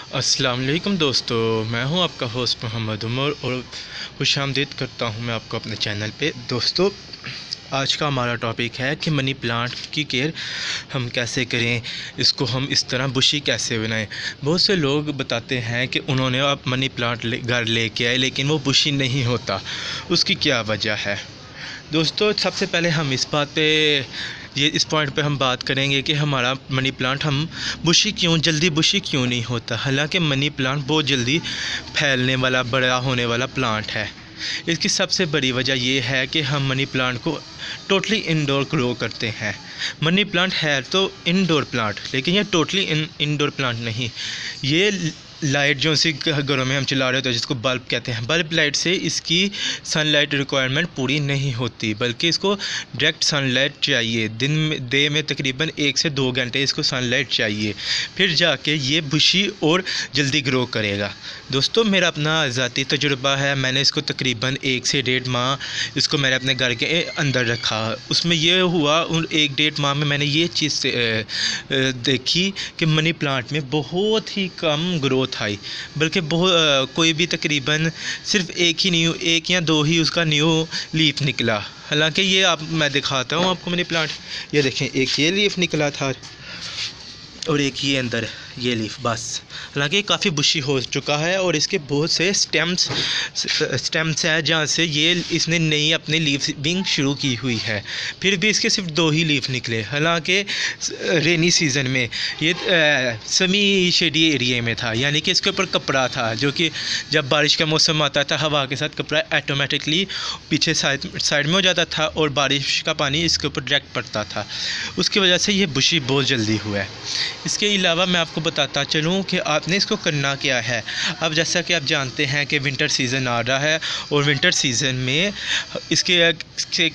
अस्सलाम वालेकुम दोस्तों, मैं हूं आपका होस्ट मोहम्मद उमर और खुशामदीद करता हूं मैं आपको अपने चैनल पे। दोस्तों, आज का हमारा टॉपिक है कि मनी प्लांट की केयर हम कैसे करें, इसको हम इस तरह बुशी कैसे बनाएं। बहुत से लोग बताते हैं कि उन्होंने अब मनी प्लांट घर लेके आए लेकिन वो बुशी नहीं होता, उसकी क्या वजह है। दोस्तों, सबसे पहले हम इस पॉइंट पे हम बात करेंगे कि हमारा मनी प्लांट जल्दी बुशी क्यों नहीं होता। हालांकि मनी प्लांट बहुत जल्दी फैलने वाला, बड़ा होने वाला प्लांट है। इसकी सबसे बड़ी वजह ये है कि हम मनी प्लांट को टोटली इंडोर ग्रो करते हैं। मनी प्लांट है तो इंडोर प्लांट, लेकिन ये टोटली इंडोर प्लांट नहीं। ये लाइट जो सी घरों में हम चला रहे होते हैं, जिसको बल्ब कहते हैं, बल्ब लाइट से इसकी सनलाइट रिक्वायरमेंट पूरी नहीं होती, बल्कि इसको डायरेक्ट सनलाइट चाहिए। डे में तकरीबन 1 से 2 घंटे इसको सनलाइट चाहिए, फिर जाके ये बुशी और जल्दी ग्रो करेगा। दोस्तों, मेरा अपना ज़ाती तजुर्बा है। मैंने इसको तकरीबन 1 से 1.5 माह इसको मैंने अपने घर के अंदर रखा। उसमें ये हुआ, उन 1-1.5 माह में मैंने ये चीज़ देखी कि मनी प्लांट में बहुत ही कम ग्रोथ आई, बल्कि कोई भी तकरीबन सिर्फ एक या दो ही उसका न्यू लीफ निकला। हालांकि ये मैं दिखाता हूँ आपको मनी प्लांट। ये देखें, एक ये लीफ निकला था और एक ये अंदर ये लीफ, बस। हालांकि काफ़ी बुशी हो चुका है और इसके बहुत से स्टेम्स हैं जहाँ से ये इसने नई अपनी लीविंग शुरू की हुई है। फिर भी इसके सिर्फ 2 ही लीफ निकले। हालांकि रेनी सीज़न में ये सेमी शेडी एरिया में था, यानी कि इसके ऊपर कपड़ा था, जो कि जब बारिश का मौसम आता था हवा के साथ कपड़ा ऑटोमेटिकली पीछे साइड में हो जाता था और बारिश का पानी इसके ऊपर डायरेक्ट पड़ता था। उसकी वजह से ये बुशी बहुत जल्दी हुआ है। इसके अलावा मैं आपको बताता चलूँ कि आपने इसको करना क्या है। अब जैसा कि आप जानते हैं कि विंटर सीज़न आ रहा है और विंटर सीज़न में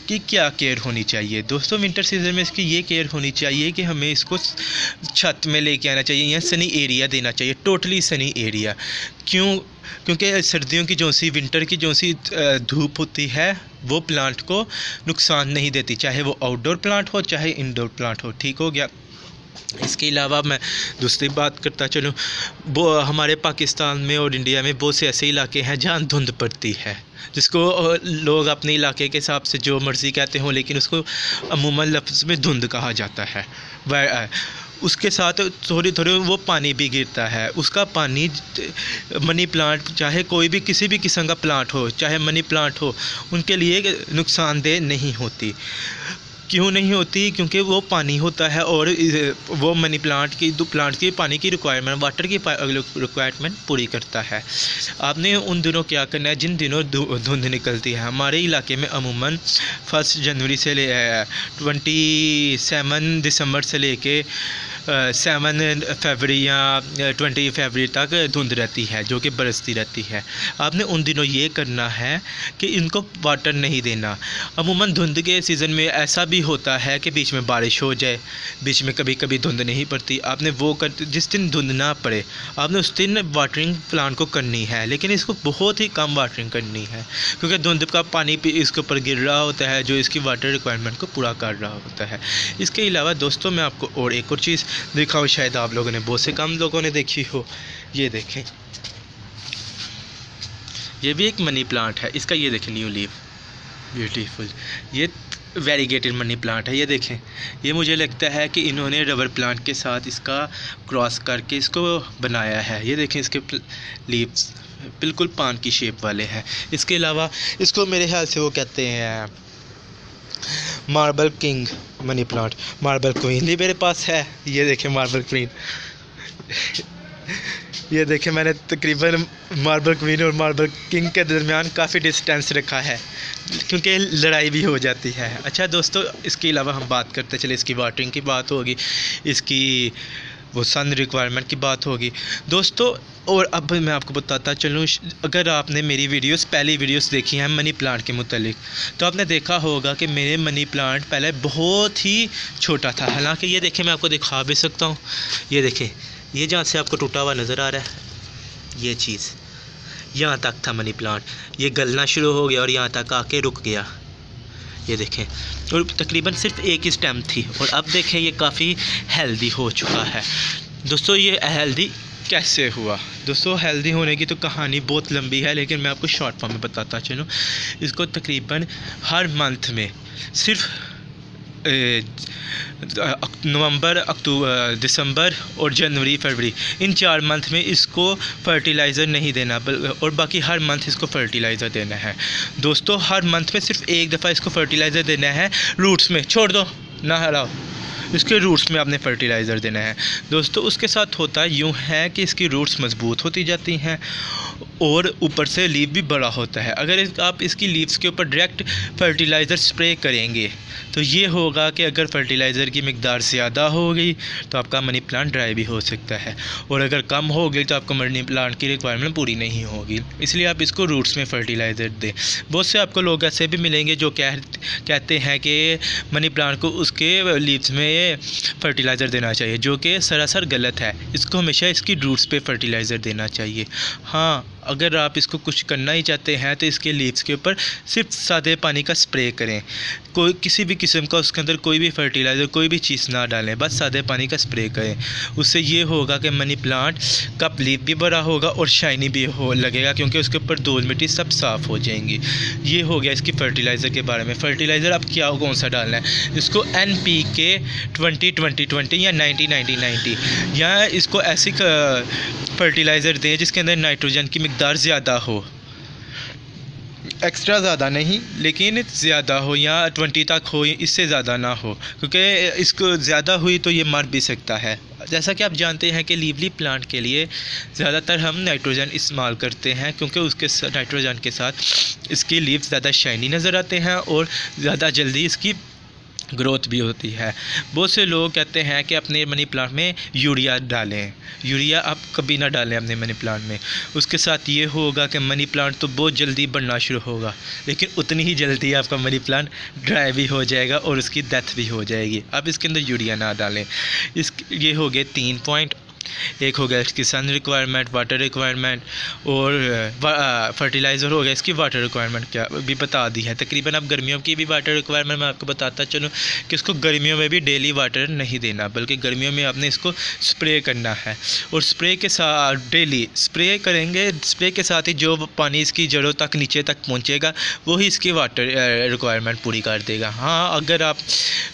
की क्या केयर होनी चाहिए। दोस्तों, विंटर सीज़न में इसकी ये केयर होनी चाहिए कि हमें इसको छत में लेके आना चाहिए या सनी एरिया देना चाहिए, टोटली सनी एरिया। क्योंकि सर्दियों की विंटर की धूप होती है वो प्लांट को नुकसान नहीं देती, चाहे वो आउटडोर प्लांट हो चाहे इंडोर प्लांट हो। ठीक हो गया। इसके अलावा मैं दूसरी बात करता चलूँ, वो हमारे पाकिस्तान में और इंडिया में बहुत से ऐसे इलाके हैं जहाँ धुंध पड़ती है, जिसको लोग अपने इलाके के हिसाब से जो मर्ज़ी कहते हों, लेकिन उसको अमूमन लफ्ज़ में धुंध कहा जाता है। उसके साथ थोड़ी वो पानी भी गिरता है। उसका पानी मनी प्लांट, चाहे कोई भी किसी भी किस्म का प्लांट हो, चाहे मनी प्लांट हो, उनके लिए नुकसानदेह नहीं होती। क्यों नहीं होती? क्योंकि वो पानी होता है और वो मनी प्लांट की पानी की रिक्वायरमेंट, वाटर की रिक्वायरमेंट पूरी करता है। आपने उन दिनों क्या करना है जिन दिनों धुंध निकलती है। हमारे इलाके में अमूमन 1 जनवरी से 27 दिसंबर से लेके 7 फरवरी या 20 फरवरी तक धुंध रहती है, जो कि बरसती रहती है। आपने उन दिनों ये करना है कि इनको वाटर नहीं देना। अमूमन धुंध के सीज़न में ऐसा भी होता है कि बीच में बारिश हो जाए, बीच में कभी कभी धुंध नहीं पड़ती। आपने जिस दिन धुंध ना पड़े आपने उस दिन वाटरिंग प्लांट को करनी है, लेकिन इसको बहुत ही कम वाटरिंग करनी है, क्योंकि धुंध का पानी इसके ऊपर गिर रहा होता है जो इसकी वाटर रिक्वायरमेंट को पूरा कर रहा होता है। इसके अलावा दोस्तों, मैं आपको और एक और चीज़ दिखाओ, शायद आप लोगों ने, बहुत से कम लोगों ने देखी हो। ये देखें, ये भी एक मनी प्लांट है। इसका ये देखें न्यू लीफ, ब्यूटीफुल। ये वेरीगेटेड मनी प्लांट है। ये देखें, ये मुझे लगता है कि इन्होंने रबर प्लांट के साथ इसका क्रॉस करके इसको बनाया है। ये देखें, इसके लीव्स बिल्कुल पान की शेप वाले हैं। इसके अलावा इसको मेरे ख्याल से वो कहते हैं marble king money plant, marble queen भी मेरे पास है। ये देखें मार्बल क्वीन। ये देखें, मैंने तकरीबन मार्बल क्वीन और मार्बल किंग के दरमियान काफ़ी डिस्टेंस रखा है, क्योंकि लड़ाई भी हो जाती है। अच्छा दोस्तों, इसके अलावा हम बात करते चले, इसकी वाटरिंग की बात होगी, इसकी वो सन रिक्वायरमेंट की बात होगी दोस्तों। और अब मैं आपको बताता चलूँ, अगर आपने मेरी पहली वीडियोस देखी हैं मनी प्लांट के मुतालिक, तो आपने देखा होगा कि मेरे मनी प्लांट पहले बहुत ही छोटा था। हालांकि ये देखें, मैं आपको दिखा भी सकता हूँ। ये देखें, ये जहाँ से आपको टूटा हुआ नज़र आ रहा है, ये चीज़ यहाँ तक था मनी प्लांट। ये गलना शुरू हो गया और यहाँ तक आके रुक गया। ये देखें, और तकरीबन सिर्फ एक ही स्टेम थी, और अब देखें ये काफ़ी हेल्दी हो चुका है। दोस्तों, ये हेल्दी कैसे हुआ। दोस्तों हेल्दी होने की तो कहानी बहुत लंबी है, लेकिन मैं आपको शॉर्ट फॉर्म में बताता चलूँ। इसको तकरीबन हर मंथ में सिर्फ नवंबर, अक्टूबर, दिसंबर और जनवरी, फरवरी, इन 4 मंथ में इसको फर्टिलाइज़र नहीं देना, और बाकी हर मंथ इसको फर्टिलाइज़र देना है। दोस्तों हर मंथ में सिर्फ एक दफ़ा इसको फर्टिलाइज़र देना है। रूट्स में छोड़ दो, ना हराओ, इसके रूट्स में आपने फर्टिलाइज़र देना है। दोस्तों उसके साथ होता यूँ है कि इसकी रूट्स मजबूत होती जाती हैं और ऊपर से लीफ भी बड़ा होता है। अगर आप इसकी लीव्स के ऊपर डायरेक्ट फर्टिलाइज़र स्प्रे करेंगे तो ये होगा कि अगर फर्टिलाइज़र की मिकदार ज़्यादा हो गई तो आपका मनी प्लांट ड्राई भी हो सकता है, और अगर कम हो गई तो आपको मनी प्लांट की रिक्वायरमेंट पूरी नहीं होगी। इसलिए आप इसको रूट्स में फर्टिलाइज़र दें। बहुत से आपको लोग ऐसे भी मिलेंगे जो कहते हैं कि मनी प्लांट को उसके लीव्स में फर्टिलाइज़र देना चाहिए, जो कि सरासर गलत है। इसको हमेशा इसकी रूट्स पे फर्टिलाइज़र देना चाहिए। हाँ, अगर आप इसको कुछ करना ही चाहते हैं तो इसके लीव्स के ऊपर सिर्फ सादे पानी का स्प्रे करें, कोई किसी भी किस्म का उसके अंदर कोई भी फर्टिलाइज़र कोई भी चीज़ ना डालें, बस सादे पानी का स्प्रे करें। उससे ये होगा कि मनी प्लांट का लीफ भी बड़ा होगा और शाइनी भी लगेगा, क्योंकि उसके ऊपर धूल मिट्टी सब साफ़ हो जाएंगी। ये हो गया इसकी फ़र्टिलाइज़र के बारे में। फ़र्टिलाइज़र अब क्या कौन सा डालना है, इसको NPK 20-20-20 या 90-90-90 या इसको ऐसी फर्टिलाइज़र दें जिसके अंदर नाइट्रोजन की मिकदार ज़्यादा हो, एक्स्ट्रा ज़्यादा नहीं लेकिन ज़्यादा हो, या 20 तक हो, इससे ज़्यादा ना हो, क्योंकि इसको ज़्यादा हुई तो ये मर भी सकता है। जैसा कि आप जानते हैं कि लीवली प्लांट के लिए ज़्यादातर हम नाइट्रोजन इस्तेमाल करते हैं, क्योंकि उसके नाइट्रोजन के साथ इसकी लीव्स ज़्यादा शाइनी नज़र आते हैं और ज़्यादा जल्दी इसकी ग्रोथ भी होती है। बहुत से लोग कहते हैं कि अपने मनी प्लांट में यूरिया डालें। यूरिया आप कभी ना डालें अपने मनी प्लांट में। उसके साथ ये होगा कि मनी प्लांट तो बहुत जल्दी बढ़ना शुरू होगा, लेकिन उतनी ही जल्दी आपका मनी प्लांट ड्राई भी हो जाएगा और उसकी डेथ भी हो जाएगी। आप इसके अंदर यूरिया ना डालें। ये हो गए 3 पॉइंट। एक हो गया इसकी सन रिक्वायरमेंट, वाटर रिक्वायरमेंट, और फर्टिलाइज़र हो गया इसकी वाटर रिक्वायरमेंट क्या भी बता दी है। तकरीबन अब गर्मियों की भी वाटर रिक्वायरमेंट मैं आपको बताता चलूँ कि इसको गर्मियों में भी डेली वाटर नहीं देना, बल्कि गर्मियों में आपने इसको स्प्रे करना है, और स्प्रे के साथ डेली स्प्रे करेंगे। स्प्रे के साथ ही जो पानी इसकी जड़ों तक नीचे तक पहुँचेगा वही इसकी वाटर रिक्वायरमेंट पूरी कर देगा। हाँ, अगर आप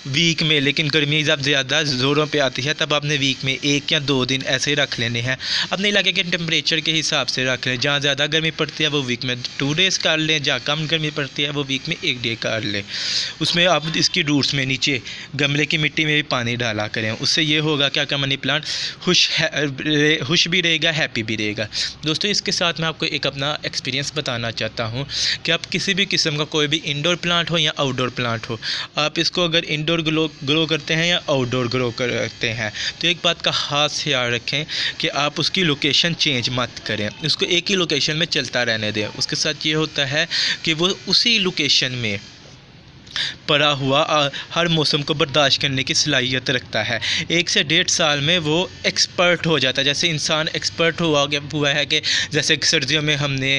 वीक में, लेकिन गर्मी जब ज़्यादा ज़ोरों पर आती है तब आपने वीक में 1 या 2 दिन ऐसे ही रख लेने हैं। अपने इलाके के टेम्परेचर के हिसाब से रख लें। जहाँ ज़्यादा गर्मी पड़ती है वो वीक में 2 डेज़ कर लें, जहाँ कम गर्मी पड़ती है वो वीक में 1 डे कर लें। उसमें आप इसकी रूट्स में नीचे गमले की मिट्टी में भी पानी डाला करें। उससे ये होगा कि आपका मनी प्लांट खुश भी रहेगा, हैप्पी भी रहेगा। दोस्तों इसके साथ मैं आपको एक अपना एक्सपीरियंस बताना चाहता हूँ कि आप किसी भी किस्म का कोई भी इंडोर प्लांट हो या आउटडोर प्लांट हो, आप इसको अगर इंडोर ग्रो करते हैं या आउटडोर ग्रो करते हैं तो एक बात का खास ख्याल रखें कि आप उसकी लोकेशन चेंज मत करें, उसको एक ही लोकेशन में चलता रहने दें। उसके साथ ये होता है कि वो उसी लोकेशन में पड़ा हुआ हर मौसम को बर्दाश्त करने की सलाहियत रखता है। 1 से 1.5 साल में वो एक्सपर्ट हो जाता है। जैसे इंसान एक्सपर्ट हुआ है कि जैसे सर्दियों में हमने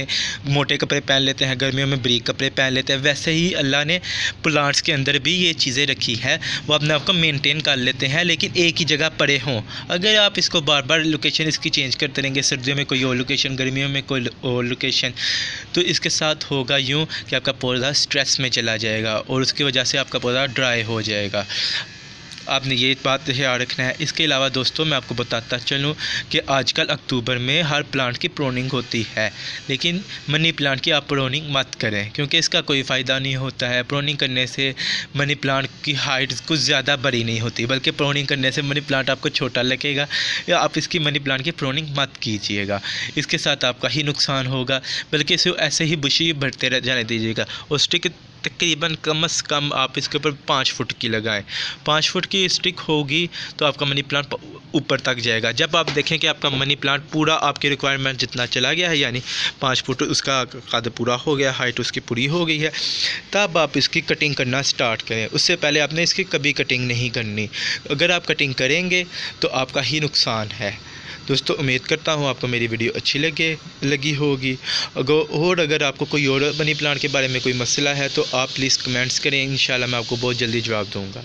मोटे कपड़े पहन लेते हैं, गर्मियों में बारीक कपड़े पहन लेते हैं, वैसे ही अल्लाह ने प्लांट्स के अंदर भी ये चीज़ें रखी है। वो अपने आप को मेनटेन कर लेते हैं, लेकिन एक ही जगह पड़े हों। अगर आप इसको बार बार लोकेशन इसकी चेंज करते रहेंगे, सर्दियों में कोई और लोकेशन, गर्मियों में कोई और लोकेशन, तो इसके साथ होगा यूँ कि आपका पौधा स्ट्रेस में चला जाएगा और उसकी वजह से आपका पौधा ड्राई हो जाएगा। आपने ये बात ख्याल रखना है। इसके अलावा दोस्तों मैं आपको बताता चलूँ कि आजकल अक्टूबर में हर प्लांट की प्रोनिंग होती है, लेकिन मनी प्लांट की आप प्रोनिंग मत करें, क्योंकि इसका कोई फ़ायदा नहीं होता है। प्रोनिंग करने से मनी प्लांट की हाइट कुछ ज़्यादा बड़ी नहीं होती, बल्कि प्रोनिंग करने से मनी प्लांट आपको छोटा लगेगा। या आप इसकी मनी प्लांट की प्रोनिंग मत कीजिएगा, इसके साथ आपका ही नुकसान होगा, बल्कि इसे ऐसे ही बुशी बढ़ते जाने दीजिएगा। और स्टिक तकरीबन कम से कम आप इसके ऊपर 5 फुट की लगाएं। 5 फुट की स्टिक होगी तो आपका मनी प्लांट ऊपर तक जाएगा। जब आप देखें कि आपका मनी प्लांट पूरा आपकी रिक्वायरमेंट जितना चला गया है, यानी 5 फुट उसका कद पूरा हो गया, हाइट उसकी पूरी हो गई है, तब आप इसकी कटिंग करना स्टार्ट करें। उससे पहले आपने इसकी कभी कटिंग नहीं करनी। अगर आप कटिंग करेंगे तो आपका ही नुकसान है। दोस्तों उम्मीद करता हूँ आपको मेरी वीडियो अच्छी लगी होगी। अगर आपको कोई और मनी प्लांट के बारे में कोई मसला है तो आप प्लीज़ कमेंट्स करें, इंशाल्लाह मैं आपको बहुत जल्दी जवाब दूँगा।